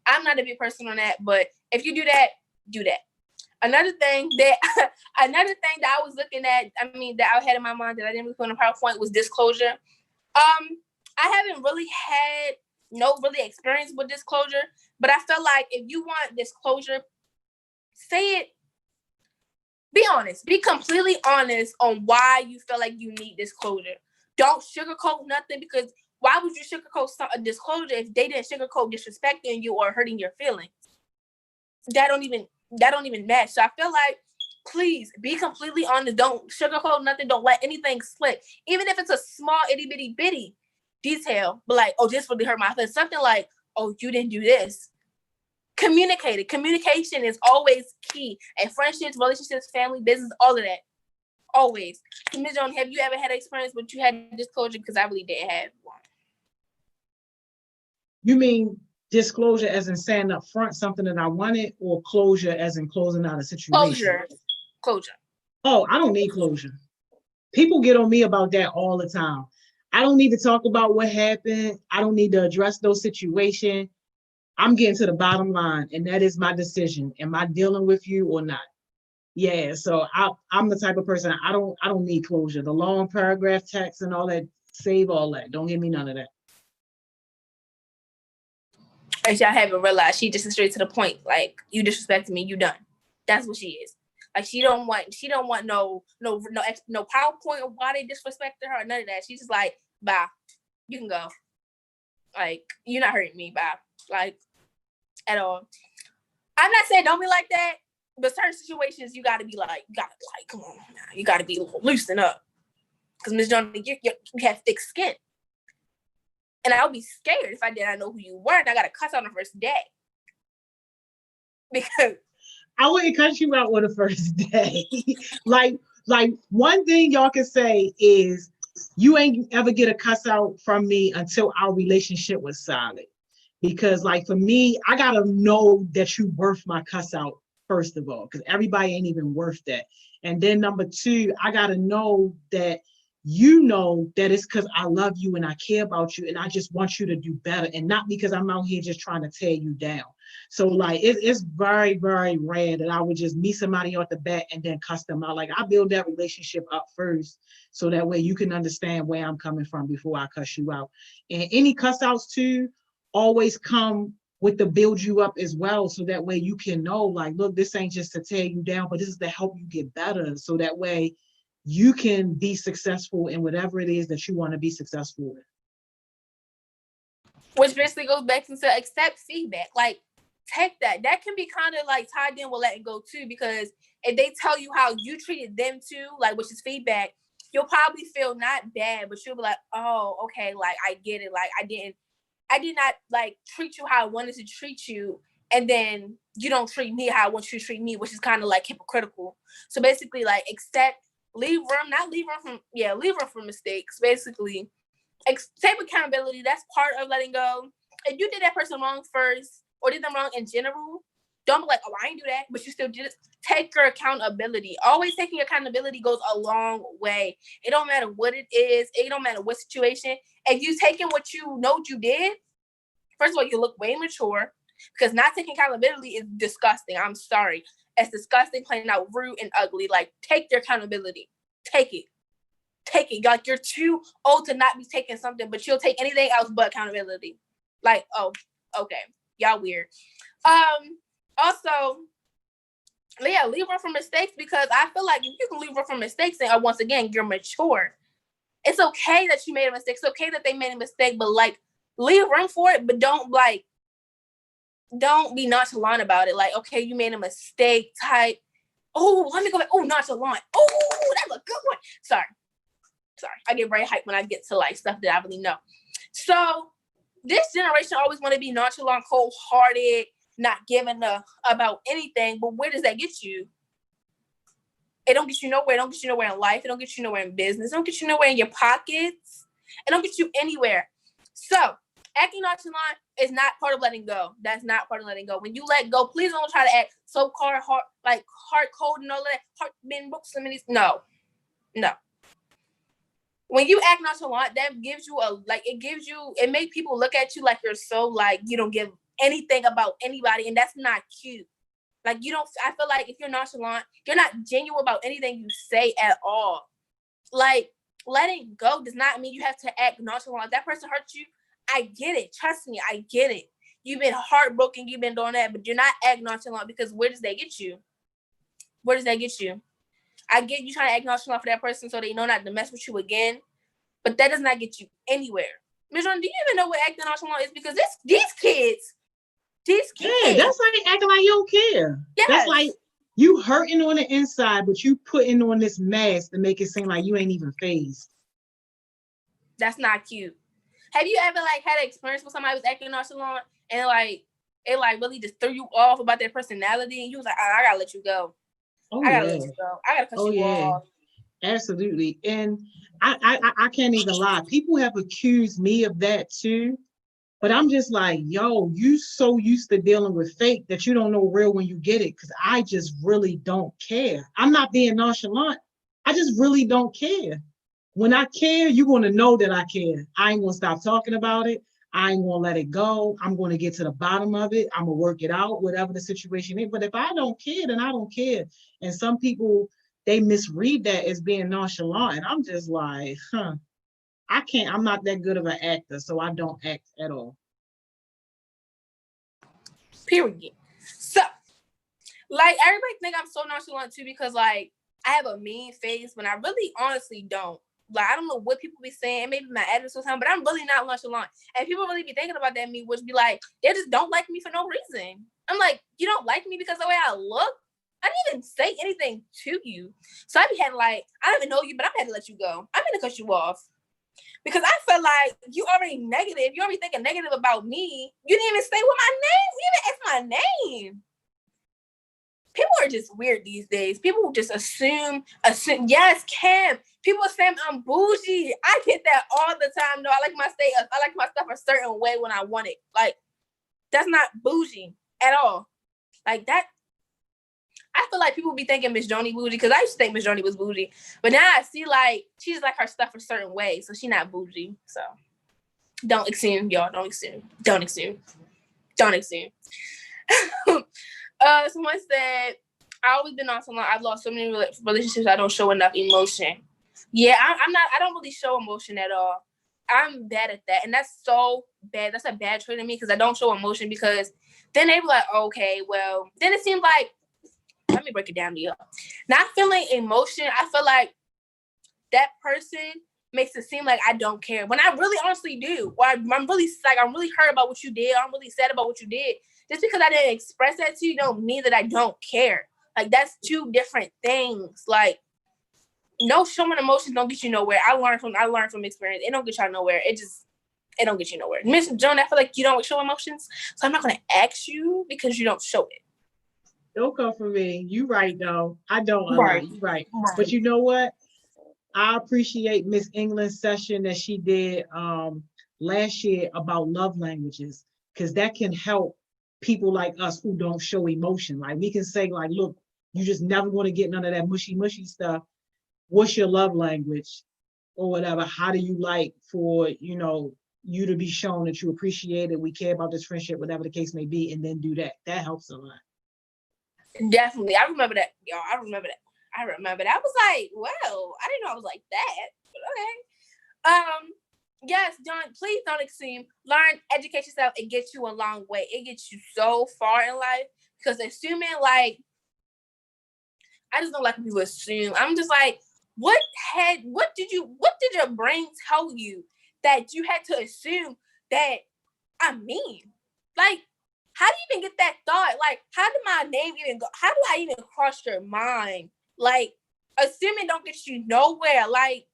I'm not a big person on that, but if you do that, do that. Another thing that I was looking at, that I had in my mind that I didn't really put on a PowerPoint was disclosure. I haven't really had no really experience with disclosure, but I feel like if you want disclosure, say it. Be honest. Be completely honest on why you feel like you need disclosure. Don't sugarcoat nothing, because why would you sugarcoat a disclosure if they didn't sugarcoat disrespecting you or hurting your feelings? That don't even match. So I feel like, please be completely honest. Don't sugarcoat nothing. Don't let anything slip. Even if it's a small itty bitty detail, but like, oh, this really hurt my feelings. Something like, oh, you didn't do this. Communicate it. Communication is always key. And friendships, relationships, family, business, all of that. Always. Ms. Jones, have you ever had an experience where you had disclosure? Because I really didn't have one. You mean disclosure as in saying up front something that I wanted, or closure as in closing out a situation? Closure. Oh, I don't need closure. People get on me about that all the time. I don't need to talk about what happened. I don't need to address those situations. I'm getting to the bottom line, and that is my decision. Am I dealing with you or not? Yeah, so I'm the type of person, I don't need closure. The long paragraph text and all that, save all that. Don't give me none of that. If y'all haven't realized, she just straight to the point. Like, you disrespected me, you done. That's what she is. Like, she don't want no PowerPoint of why they disrespected her, none of that. She's just like, bye, you can go. Like, you're not hurting me, bye. Like, at all. I'm not saying don't be like that, but certain situations you gotta be like, come on now, you gotta be loosen up. Because Ms. Jones, you have thick skin. And I would be scared if I did not know who you were and I got to cuss on the first day. Because I wouldn't cut you out on the first day. like one thing y'all can say is you ain't ever get a cuss out from me until our relationship was solid. Because like for me, I gotta know that you worth my cuss out, first of all, because everybody ain't even worth that. And then number two, I gotta know that you know that it's because I love you and I care about you and I just want you to do better, and not because I'm out here just trying to tear you down. So like it's very, very rare that I would just meet somebody off the bat and then cuss them out. Like, I build that relationship up first, so that way you can understand where I'm coming from before I cuss you out. And any cuss outs too always come with the build you up as well, so that way you can know, like, look, this ain't just to tear you down, but this is to help you get better, so that way you can be successful in whatever it is that you want to be successful in. Which basically goes back into accept feedback. Like, take that. That can be kind of like tied in with letting go too, because if they tell you how you treated them too, like, which is feedback, you'll probably feel not bad, but you'll be like, oh, okay, like, I get it. Like, I did not like treat you how I wanted to treat you, and then you don't treat me how I want you to treat me, which is kind of like hypocritical. So basically, like, leave room for mistakes. Basically, take accountability. That's part of letting go. If you did that person wrong first, or did them wrong in general, don't be like, oh, I ain't do that, but you still did it. Take your accountability. Always taking accountability goes a long way. It don't matter what it is. It don't matter what situation. If you taking what you know you did, first of all, you look way mature, because not taking accountability is disgusting. I'm sorry. It's disgusting, plain out rude and ugly. Like, take your accountability. Take it. take it. Like, you're too old to not be taking something, but you'll take anything else but accountability. Like, oh, okay, y'all weird. Also, yeah, leave room for mistakes, because I feel like if you can leave room for mistakes, then once again, you're mature. It's okay that you made a mistake. It's okay that they made a mistake, but like, leave room for it, but don't be nonchalant about it. Like, okay, you made a mistake type. Oh, let me go back. Oh, nonchalant. Oh, that's a good one. Sorry. I get very hyped when I get to like stuff that I really know. So this generation always want to be nonchalant, cold-hearted, not giving a about anything. But where does that get you? It don't get you nowhere. It don't get you nowhere in life. It don't get you nowhere in business. It don't get you nowhere in your pockets. It don't get you anywhere. So acting nonchalant is not part of letting go. That's not part of letting go. When you let go, please don't try to act so hard cold and all that. Heart being broke. No. When you act nonchalant, that gives you it makes people look at you like you're so like you don't give anything about anybody, and that's not cute. Like, you don't, I feel like if you're nonchalant, you're not genuine about anything you say at all. Like, letting go does not mean you have to act nonchalant. If that person hurt you, I get it. Trust me, I get it. You've been heartbroken, you've been doing that, but you're not acting nonchalant, because where does that get you? Where does that get you? I get you trying to act nonchalant for that person so they know not to mess with you again, but that does not get you anywhere. Ms. Jordan, do you even know what acting nonchalant is? Because these kids. Yeah, that's like acting like you don't care. Yes. That's like you hurting on the inside, but you putting on this mask to make it seem like you ain't even phased. That's not cute. Have you ever like had an experience with somebody who was acting nonchalant and like it like really just threw you off about their personality, and you was like, I gotta let you go. I gotta let you go. I gotta cut you off. Absolutely. And I can't even lie. People have accused me of that too. But I'm just like, yo, you so used to dealing with fake that you don't know real when you get it. Because I just really don't care. I'm not being nonchalant. I just really don't care. When I care, you're going to know that I care. I ain't going to stop talking about it. I ain't going to let it go. I'm going to get to the bottom of it. I'm going to work it out, whatever the situation is. But if I don't care, then I don't care. And some people, they misread that as being nonchalant. And I'm just like, I'm not that good of an actor, so I don't act at all. Period. So, like, everybody think I'm so nonchalant too because, like, I have a mean face when I really honestly don't. Like, I don't know what people be saying, maybe my editors or something, but I'm really not nonchalant. And people really be thinking about that me, which be like, they just don't like me for no reason. I'm like, you don't like me because of the way I look? I didn't even say anything to you. So I be having like, I don't even know you, but I'm had to let you go. I'm gonna cut you off. Because I feel like you already negative. You already thinking negative about me. You didn't even say what my name. You didn't ask my name. People are just weird these days. People just assume. Yes, Kim. People say I'm bougie. I get that all the time. No, I like my stuff a certain way when I want it. Like, that's not bougie at all. Like that. I feel like people be thinking Miss Joni bougie because I used to think Miss Joni was bougie, but now I see like she's like her stuff a certain way, so she not bougie. So don't assume, y'all. Don't assume. Someone said I always been on someone. I've lost so many relationships. I don't show enough emotion. Yeah, I'm not. I don't really show emotion at all. I'm bad at that, and that's so bad. That's a bad trait in me because I don't show emotion because then they be like, okay, well, then it seems like. Let me break it down to you. Not feeling emotion, I feel like that person makes it seem like I don't care. When I really honestly do. Or I'm really hurt about what you did. I'm really sad about what you did. Just because I didn't express that to you don't mean that I don't care. Like, that's two different things. Like, no showing emotions don't get you nowhere. I learned from experience. It don't get y'all nowhere. It don't get you nowhere. Miss Joan, I feel like you don't show emotions. So I'm not going to ask you because you don't show it. Don't come for me. You right, though. I don't. Right. You right. But you know what? I appreciate Miss England's session that she did last year about love languages, because that can help people like us who don't show emotion. Like, we can say, like, look, you just never going to get none of that mushy stuff. What's your love language or whatever? How do you like for, you to be shown that you appreciate it, we care about this friendship, whatever the case may be, and then do that. That helps a lot. Definitely. I remember that, y'all. I remember that. I remember that. I was like, well, I didn't know I was like that. But okay. Yes, please don't assume. Learn, educate yourself. It gets you a long way. It gets you so far in life. Because assuming, like, I just don't like when people assume. I'm just like, what did your brain tell you that you had to assume that I'm mean? Like, how do you even get that thought? Like, how did my name even go? How do I even cross your mind? Like, assuming don't get you nowhere. Like,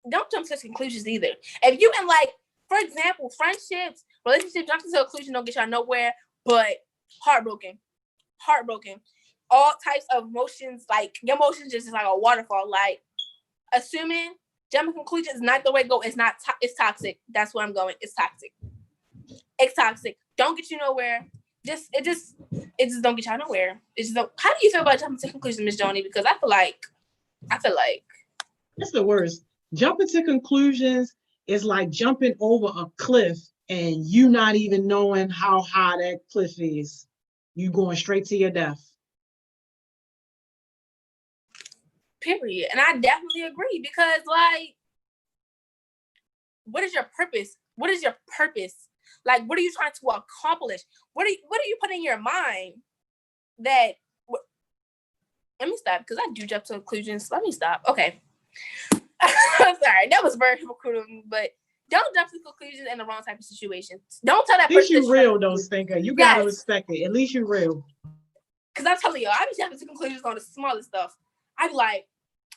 don't jump to conclusions either. If you in, like, for example, friendships, relationships, jump to a conclusion don't get y'all nowhere, but heartbroken. All types of emotions, like, your emotions just is like a waterfall. Like, assuming jumping conclusions is not the way to go. It's not. It's toxic. That's where I'm going. It's toxic. It's toxic. Don't get you nowhere. It just don't get y'all nowhere. It's just how do you feel about jumping to conclusions, Miss Joni? Because I feel like that's the worst. Jumping to conclusions is like jumping over a cliff and you not even knowing how high that cliff is. You going straight to your death. Period. And I definitely agree because, like, what is your purpose? What is your purpose? Like, what are you trying to accomplish? What are you putting in your mind that? Let me stop because I do jump to conclusions. Let me stop. Okay. I'm sorry. That was very hypocritical, but don't jump to conclusions in the wrong type of situations. Don't tell that person. At least you real, though, Stinker. You gotta respect it. At least you real. Because I'm telling you, I be jumping to conclusions on the smallest stuff. I be like,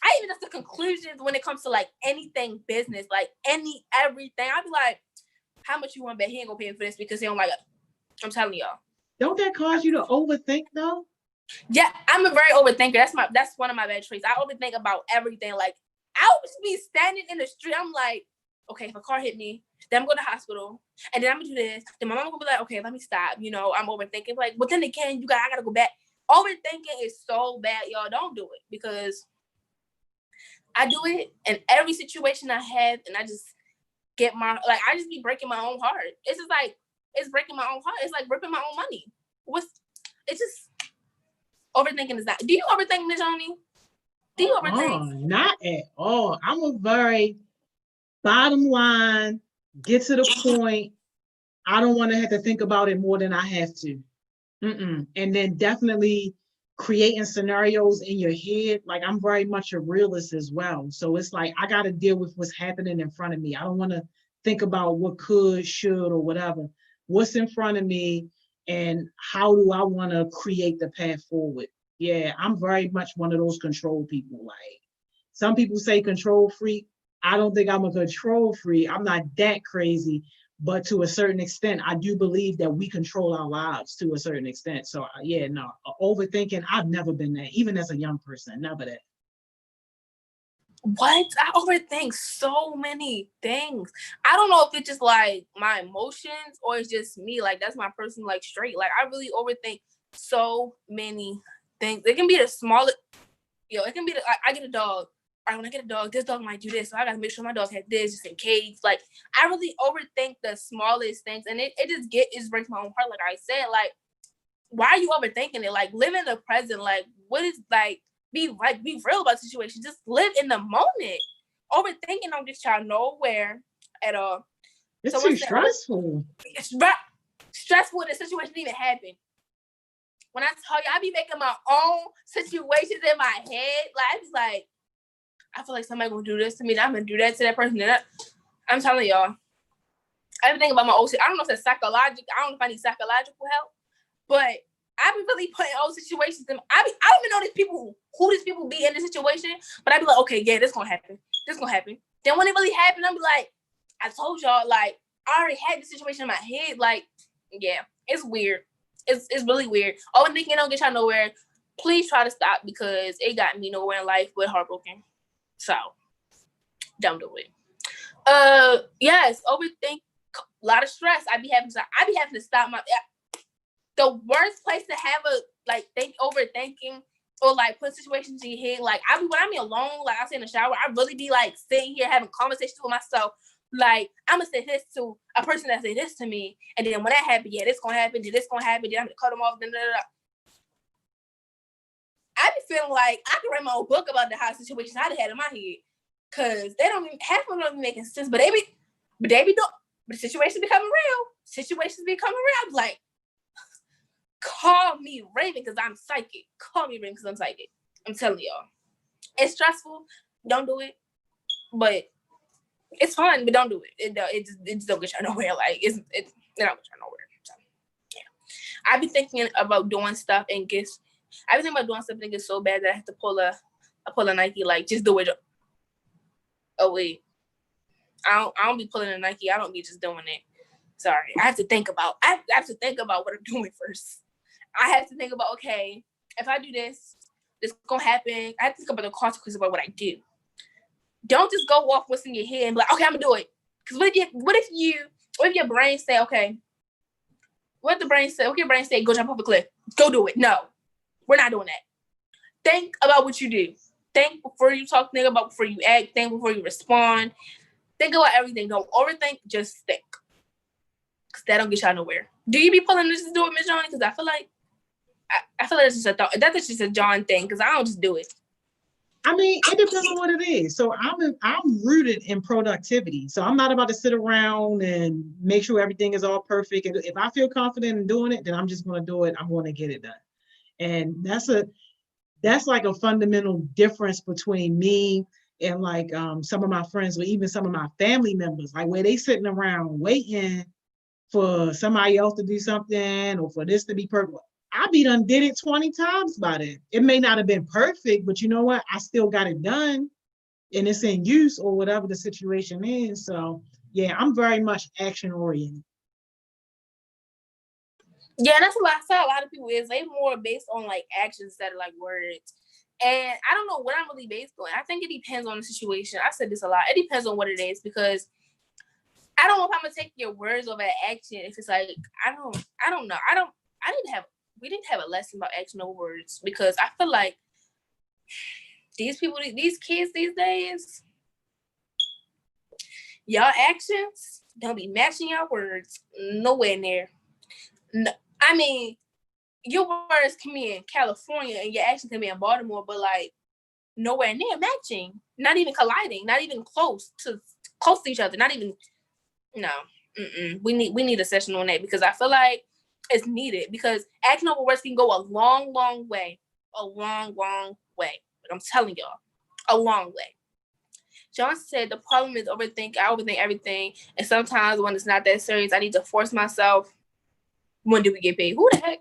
I even just to conclusions when it comes to, like, anything business, like everything. I be like, how much you want to bet he ain't gonna pay for this because he don't like it? I'm telling y'all. Don't that cause you to overthink though? Yeah, I'm a very overthinker. That's one of my bad traits. I overthink about everything. Like, I would be standing in the street. I'm like, okay, if a car hit me, then I'm going to the hospital, and then I'm gonna do this. Then my mom gonna be like, okay, let me stop. You know, I'm overthinking. Like, but then again, I gotta go back. Overthinking is so bad, y'all. Don't do it because I do it in every situation I have, and I just get I just be breaking my own heart. It's just like, it's breaking my own heart. It's like ripping my own money. It's just, overthinking is not. Do you overthink, Miss Joni? Do you overthink? Not at all. I'm a very bottom line, get to the point. I don't want to have to think about it more than I have to. And then definitely creating scenarios in your head. Like, I'm very much a realist as well. So it's like, I got to deal with what's happening in front of me. I don't want to think about what could, should, or whatever. What's in front of me and how do I want to create the path forward? Yeah, I'm very much one of those control people. Like, some people say control freak. I don't think I'm a control freak. I'm not that crazy. But to a certain extent, I do believe that we control our lives to a certain extent. So yeah, no, overthinking, I've never been that, even as a young person, never that. What? I overthink so many things. I don't know if it's just like my emotions or it's just me. Like, that's my person, like, straight. Like, I really overthink so many things. It can be the smallest, it can be I get a dog. All right, when I get a dog, this dog might do this. So I gotta make sure my dog had this just in case. Like, I really overthink the smallest things. And it breaks my own heart. Like I said, like, why are you overthinking it? Like, live in the present. Like, what is, like, be real about the situation. Just live in the moment. Overthinking don't get y'all nowhere at all. It's too stressful. It's stressful. The situation didn't even happen. When I tell you, I be making my own situations in my head. Like, I be like, I feel like somebody gonna do this to me. I'm gonna do that to that person. I'm telling y'all. I be thinking about my OCD. I don't know if it's psychological. I don't know if I need psychological help, but I be really putting old situations in. I don't even know who these people be in this situation, but I be like, okay, yeah, this gonna happen. This gonna happen. Then when it really happened, I'm be like, I told y'all, like, I already had this situation in my head. Like, yeah, it's weird. It's really weird. Overthinking don't get y'all nowhere. Please try to stop because it got me nowhere in life but heartbroken. So don't do it. Yes, overthink. A lot of stress. I be having to stop my. The worst place to have overthinking or like put situations in your head. Like, when I'm alone, like I say in the shower, I really be like sitting here having conversations with myself. Like, I'm gonna say this to a person that say this to me, and then when that happens, yeah, this gonna happen, then this gonna happen, then I'm gonna cut them off. I be feeling like I can write my own book about the hot situations I had in my head. Cause they don't even half of them don't be making sense, but they be doing. But the situations becoming real. Situations becoming real. I'm like, call me Raven because I'm psychic. Call me Raven because I'm psychic. I'm telling y'all, it's stressful. Don't do it, but it's fun. But don't do it. It just don't get you nowhere. Like it don't get you nowhere. So, yeah. I be thinking about doing stuff and gets. I be thinking about doing something that gets so bad that I have to pull a Nike. Like just do it. Oh wait, I don't be pulling a Nike. I don't be just doing it. Sorry, I have to think about. I have to think about what I'm doing first. I have to think about, okay, if I do this, this gonna happen. I have to think about the consequences about what I do. Don't just go off what's in your head and be like, okay, I'm gonna do it. Because what if your brain say, okay, what your brain say, go jump off a cliff, go do it. No, we're not doing that. Think about what you do. Think before you talk. Think about before you act. Think before you respond. Think about everything. Don't overthink. Just think. Because that don't get y'all nowhere. Do you be pulling this to do it, Miss Johnny? Because I feel like it's just a thought. That's just a John thing. Because I don't just do it. I mean, it depends on what it is. So I'm rooted in productivity. So I'm not about to sit around and make sure everything is all perfect. And if I feel confident in doing it, then I'm just going to do it. I'm going to get it done. And that's like a fundamental difference between me and like some of my friends or even some of my family members, like where they sitting around waiting for somebody else to do something or for this to be perfect. I be done did it 20 times by then. It may not have been perfect, but you know what? I still got it done and it's in use or whatever the situation is. So yeah, I'm very much action oriented. Yeah, that's what I saw. A lot of people is they more based on like actions instead of like words. And I don't know what I'm really based on. I think it depends on the situation. I said this a lot. It depends on what it is because I don't know if I'm gonna take your words over action. If it's like I don't know. We didn't have a lesson about action over words because I feel like these kids these days, y'all actions don't be matching your words nowhere near. No, I mean, your words can be in California and your actions can be in Baltimore, but like nowhere near matching, not even colliding, not even close to each other, not even. No, we need a session on that because I feel like it's needed because action over words can go a long, long way, a long, long way. But I'm telling y'all, a long way. John said the problem is overthink. I overthink everything, and sometimes when it's not that serious, I need to force myself. When do we get paid? Who the heck?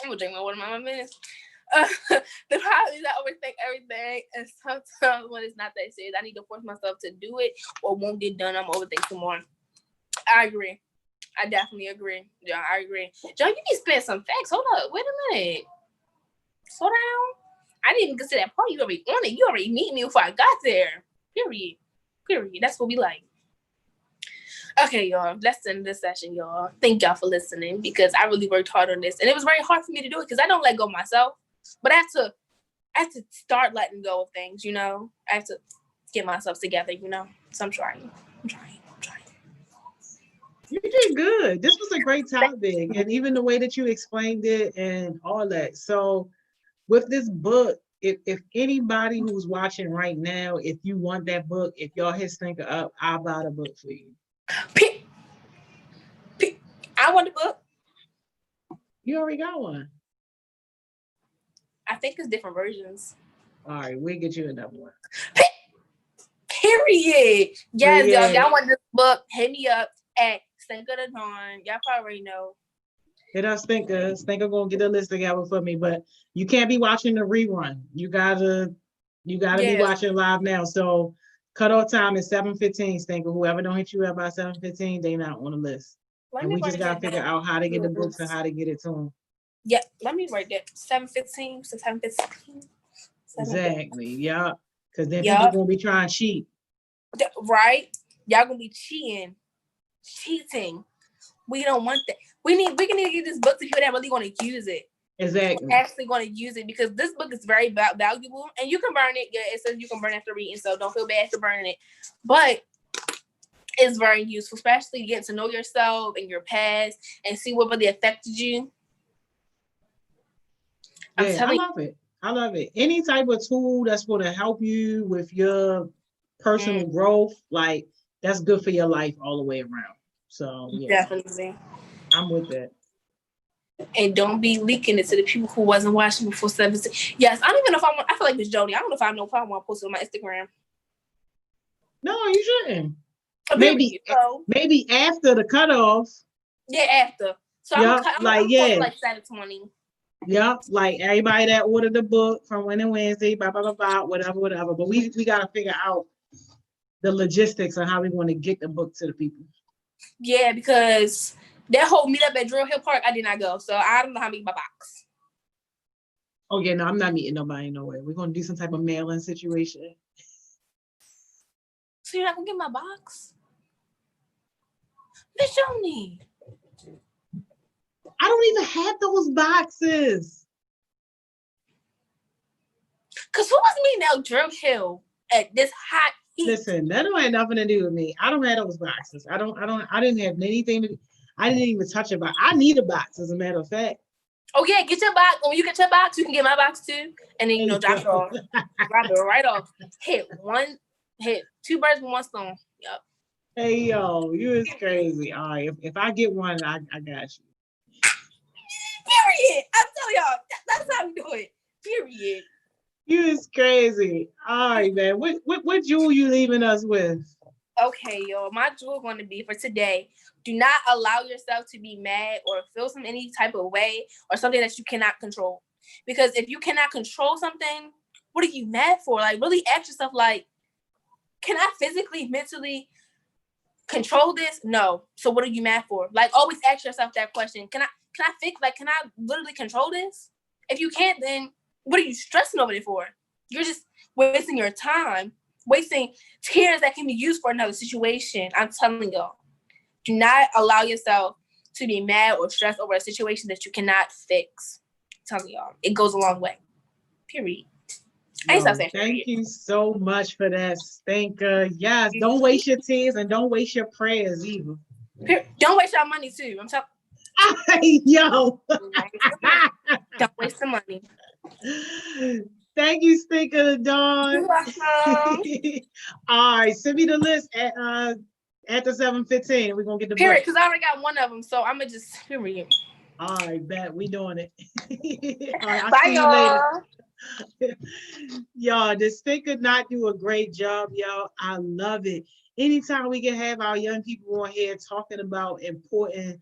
I'm gonna drink my water, my minutes. The problem is I overthink everything, and sometimes when it's not that serious, I need to force myself to do it, or won't get done. I'm overthinking some more. I agree. I definitely agree. John, I agree. John, you need to spend some facts. Hold up. Wait a minute. Slow down. I didn't even get to that point. You already on it. You already meet me before I got there. Period. That's what we like. Okay, y'all. Let's end this session, y'all. Thank y'all for listening because I really worked hard on this. And it was very hard for me to do it because I don't let go of myself. But I have to start letting go of things, you know? I have to get myself together, you know? So I'm trying. You did good. This was a great topic. And even the way that you explained it and all that. So with this book, if anybody who's watching right now, if you want that book, if y'all hit Stinker up, I'll buy the book for you. I want the book. You already got one. I think it's different versions. All right, we'll get you another one. Period. Yes, y'all want this book, hit me up at Stinker the Dawn. Y'all probably already know. Hit up Stinker. Stinker gonna get a list together for me, but you can't be watching the rerun. You gotta be watching live now. So cutoff time is 7:15, Stinker. Whoever don't hit you up by 7:15, they not on the list. And we just gotta figure out how to get the books and how to get it to them. Yeah, let me write that. 7:15 to 7:15. Exactly. Yeah. Because then people gonna be trying to cheat. Right? Y'all gonna be cheating. We don't want that. We can need to get this book to people that really want to use it. Exactly. actually going to use it, because this book is very valuable, and you can burn it. Yeah, it says you can burn it after reading, so don't feel bad for burning it. But it's very useful, especially getting to know yourself and your past and see what really affected you. Yeah, I love it. I love it. Any type of tool that's going to help you with your personal growth, like that's good for your life all the way around. So yeah, Definitely. I'm with that. And don't be leaking it to the people who wasn't watching before 17. Yes, I don't even know if I want. I feel like Miss Jody. I don't know if I want to post it on my Instagram. No, you shouldn't. Maybe Maybe after the cutoff. Yeah, after. So Yeah, I'm post like 720. Yeah, like everybody that ordered the book from Winning Wednesday, blah blah blah blah, whatever. But we gotta figure out the logistics on how we want to get the book to the people. Yeah, because that whole meetup at Drill Hill Park, I did not go, so I don't know how to make my box. Oh yeah, no, I'm not meeting nobody nowhere. We're gonna do some type of mailing situation. So you're not gonna get my box, Miss Joni? I don't even have those boxes. Cause who was meeting at Drill Hill at this hot heat? Listen, that don't have nothing to do with me. I don't have those boxes. I didn't have anything to do. I didn't even touch a box. I need a box, as a matter of fact. Oh yeah, get your box. When you get your box, you can get my box too, and then drop it off. Drop it right off. Hit two birds with one stone. Yep. Hey yo, you is crazy. All right, if I get one, I got you. Period. I'm telling y'all, that's how we do it. Period. You is crazy. All right, man. What jewel you leaving us with? Okay, y'all. My jewel going to be for today. Do not allow yourself to be mad or feel any type of way or something that you cannot control. Because if you cannot control something, what are you mad for? Like, really ask yourself, like, can I physically, mentally control this? No. So what are you mad for? Like, always ask yourself that question. Can I fix, like, can I literally control this? If you can't, then what are you stressing over it for? You're just wasting your time, wasting tears that can be used for another situation. I'm telling y'all, do not allow yourself to be mad or stressed over a situation that you cannot fix. I'm telling y'all, it goes a long way. Period. Thank you so much for that, Stinker. Yes, don't waste your tears and don't waste your prayers either. Don't waste your money too. I'm telling. Yo. Don't waste the money. Thank you, Stinker the Dawn. You're welcome. All right, send me the list at the 7:15. We're gonna get the period, because I already got one of them, so I'm gonna just period. All right, bet we doing it. All right, I'll Bye, see y'all. you later. Y'all, this Stinker not do a great job, y'all. I love it. Anytime we can have our young people on here talking about important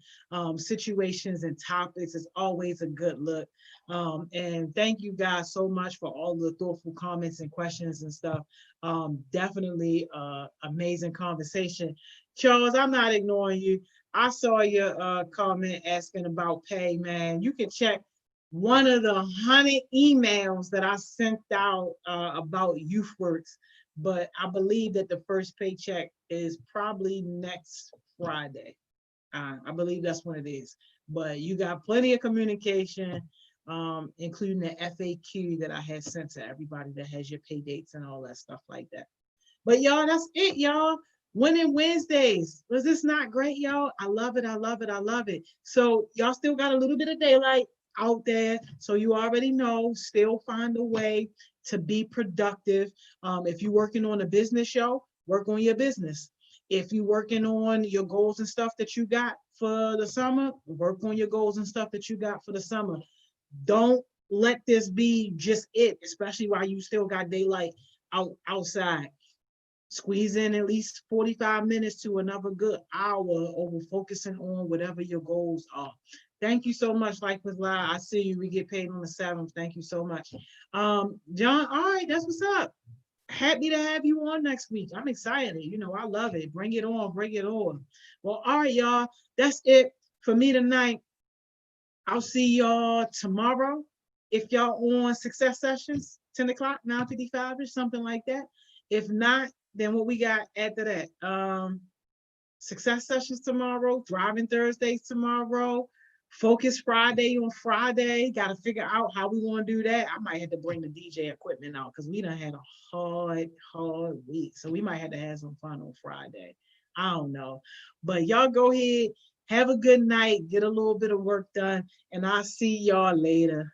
situations and topics, it's always a good look. And thank you guys so much for all the thoughtful comments and questions and stuff. Definitely amazing conversation. Charles, I'm not ignoring you. I saw your comment asking about pay, man. You can check one of the 100 emails that I sent out about YouthWorks, but I believe that the first paycheck is probably next Friday. I believe that's when it is. But you got plenty of communication, including the FAQ that I had sent to everybody that has your pay dates and all that stuff like that. But y'all, that's it, y'all. Winning Wednesdays. Was this not great, y'all? I love it. I love it. I love it. So y'all still got a little bit of daylight out there. So you already know, still find a way to be productive. If you're working on a business show, work on your business. If you're working on your goals and stuff that you got for the summer, work on your goals and stuff that you got for the summer. Don't let this be just it, especially while you still got daylight outside. Squeeze in at least 45 minutes to another good hour over focusing on whatever your goals are. Thank you so much, Life with Live. I see you. We get paid on the 7th. Thank you so much. John, all right, that's what's up. Happy to have you on next week. I'm excited. You know, I love it. Bring it on, bring it on. Well, all right, y'all. That's it for me tonight. I'll see y'all tomorrow. If y'all on Success Sessions, 10 o'clock, 9:55 or something like that. If not, then what we got after that? Success Sessions tomorrow, Driving Thursdays tomorrow, Focus Friday on Friday. Got to figure out how we want to do that. I might have to bring the DJ equipment out because we done had a hard week. So we might have to have some fun on Friday. I don't know. But y'all go ahead, have a good night, get a little bit of work done, and I'll see y'all later.